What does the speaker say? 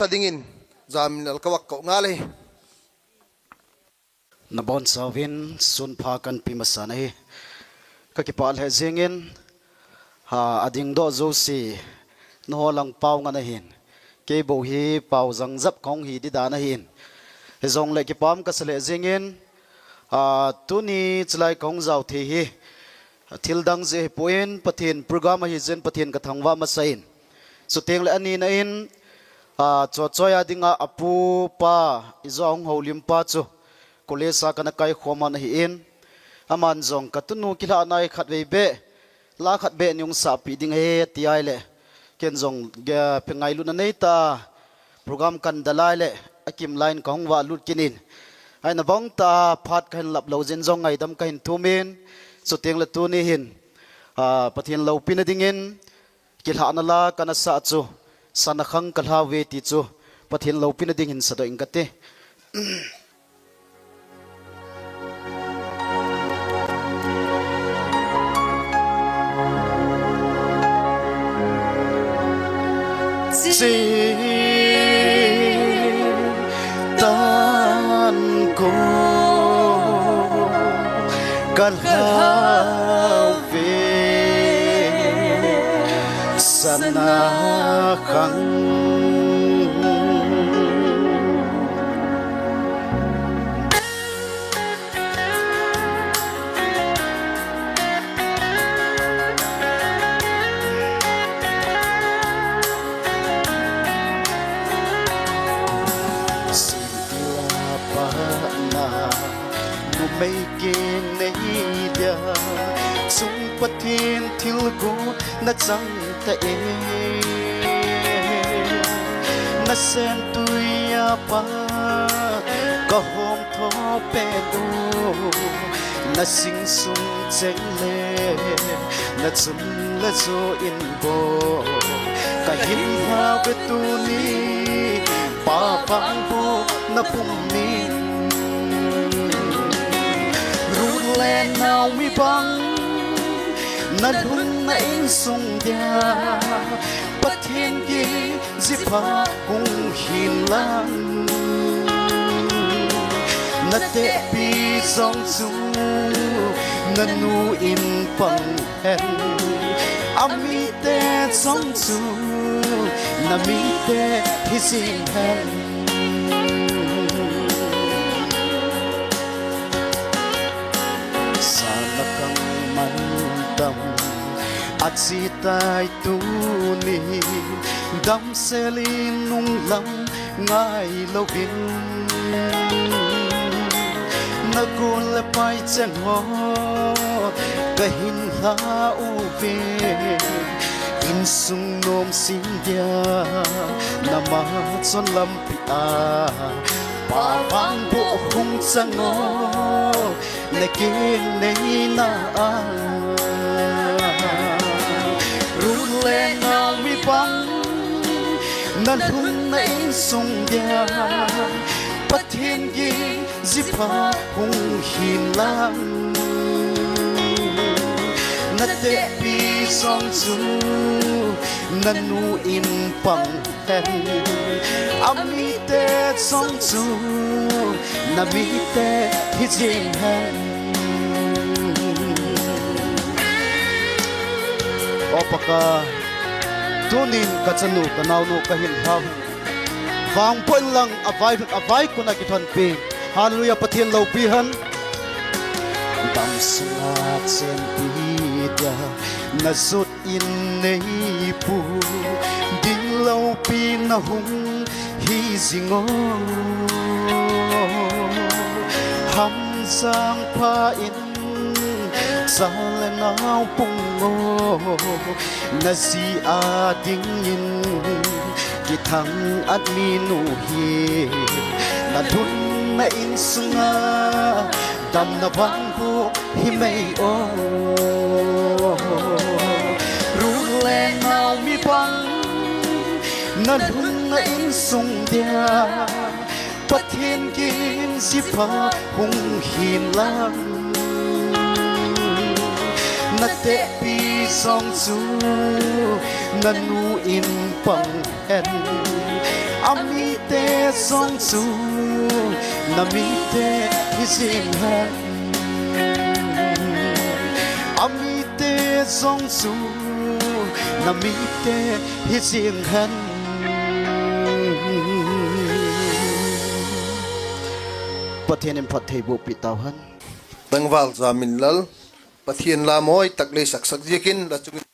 Dingin zamin alkawak ko ngalay nabon sawin sun phakan pimasanai kakipal he zingin ha ading do zosi no lang pau ngana hin ke bo hi pau zang zap khong hi di dana hin he zong le ki pam ka sele zingin tuni chlai khong zau thi hi thil dang je poin pathin program hi zen pathin ka thangwa ma sain so teng le ani na in cho choya dinga apu pa izong holim pa chu kolesa kana kai khoma na hi in aman zong katunu kila nai khat ve be la khat be nyung sa pi ding he ti ai le ken zong ga pengai lu na nei ta program kan dalai le akim line kong wa lut kinin ai na bong ta phat kan lap lo zen zong ngai dam kain thumin so teng le tu ni hin pathin lo pin dingin kilha na la kana sa chu sana khang kalha ve ti chu pathin lo pin ding hin sado ingate si tan ko kalha ve sana khang mấy kia này dia sung pathin thil go na chang ta e na sen tuya pa ka hom tho pe do na sing sung cheng le na chum la zo in bo ka hin ha be tu ni pa pang bo na pum ni lên nào mi băng na đun na in sung dia bất thiên ki zipa hung hin lang na te pi song su na nu in pang hen ami te song su na mi te hi sin hen at si tai tu ni dam selin nung lam ngai lo bin na gun le pai chen ho ka hin ha u ve in sung nom sin dia na ma chon lam pi a pa bang bo hung sang o le kin nei na a lên nào mi băng nan hung na in sung dia bất thiên gi zipa hung hin lang na te pi song su na nu in pang hen ami te song su na mi te hi jing hen opaka tunin kachanu kanawnu kahin haw wang pon lang avai kuna ki thon pe hallelujah pathian lo pi han dam sunga chen pi dia na zut in nei pu ding lo pi na hung hi zingo ham sang pha in sa le nau pung na si a ding in ki thang at mi nu hi na dhun na in sunga dam na bang bu hi mei o ru le nau mi bang na dhun na in sung dia pathin kin si pha hung hin lang na te pi song su na nu in pang hen ami te song su nami te hising han ami te song su nami te hising han pathianin phathei bu pitaw han tangwal zamin lal pathian la moi takle sak sak jekin la chungin